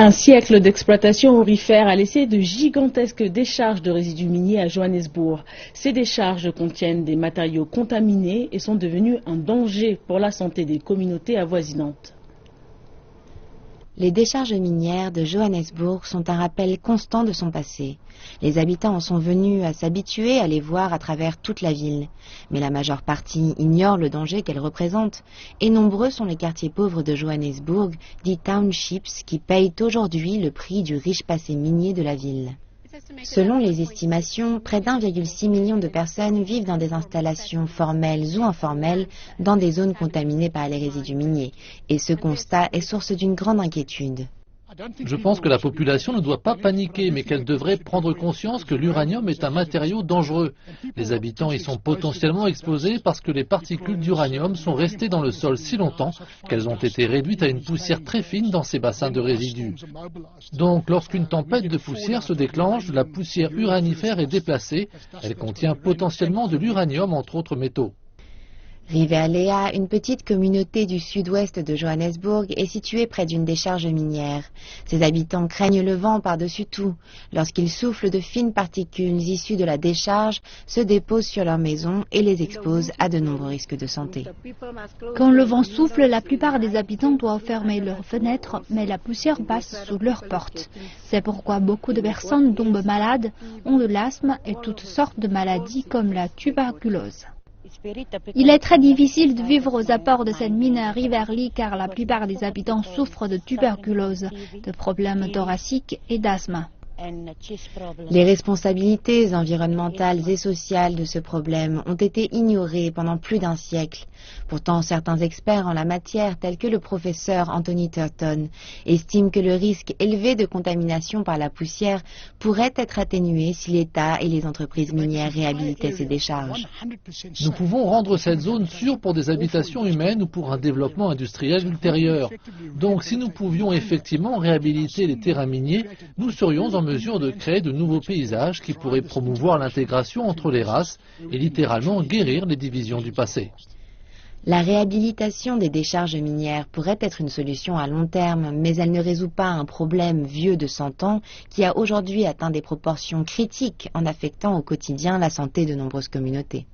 Un siècle d'exploitation aurifère a laissé de gigantesques décharges de résidus miniers à Johannesburg. Ces décharges contiennent des matériaux contaminés et sont devenus un danger pour la santé des communautés avoisinantes. Les décharges minières de Johannesburg sont un rappel constant de son passé. Les habitants en sont venus à s'habituer à les voir à travers toute la ville. Mais la majeure partie ignore le danger qu'elles représentent. Et nombreux sont les quartiers pauvres de Johannesburg, dits townships, qui payent aujourd'hui le prix du riche passé minier de la ville. Selon les estimations, près d'1,6 million de personnes vivent dans des installations formelles ou informelles dans des zones contaminées par les résidus miniers. Et ce constat est source d'une grande inquiétude. Je pense que la population ne doit pas paniquer, mais qu'elle devrait prendre conscience que l'uranium est un matériau dangereux. Les habitants y sont potentiellement exposés parce que les particules d'uranium sont restées dans le sol si longtemps qu'elles ont été réduites à une poussière très fine dans ces bassins de résidus. Donc, lorsqu'une tempête de poussière se déclenche, la poussière uranifère est déplacée. Elle contient potentiellement de l'uranium, entre autres métaux. Rivealea, une petite communauté du sud-ouest de Johannesburg, est située près d'une décharge minière. Ses habitants craignent le vent par-dessus tout. Lorsqu'ils soufflent de fines particules issues de la décharge, se déposent sur leurs maisons et les exposent à de nombreux risques de santé. Quand le vent souffle, la plupart des habitants doivent fermer leurs fenêtres, mais la poussière passe sous leurs portes. C'est pourquoi beaucoup de personnes tombent malades, ont de l'asthme et toutes sortes de maladies comme la tuberculose. Il est très difficile de vivre aux abords de cette mine à Riverlea car la plupart des habitants souffrent de tuberculose, de problèmes thoraciques et d'asthme. Les responsabilités environnementales et sociales de ce problème ont été ignorées pendant plus d'un siècle. Pourtant, certains experts en la matière, tels que le professeur Anthony Turton, estiment que le risque élevé de contamination par la poussière pourrait être atténué si l'État et les entreprises minières réhabilitaient ces décharges. Nous pouvons rendre cette zone sûre pour des habitations humaines ou pour un développement industriel ultérieur. Donc, si nous pouvions effectivement réhabiliter les terrains miniers, nous serions en mesure de créer de nouveaux paysages qui pourraient promouvoir l'intégration entre les races et littéralement guérir les divisions du passé. La réhabilitation des décharges minières pourrait être une solution à long terme, mais elle ne résout pas un problème vieux de 100 ans qui a aujourd'hui atteint des proportions critiques en affectant au quotidien la santé de nombreuses communautés.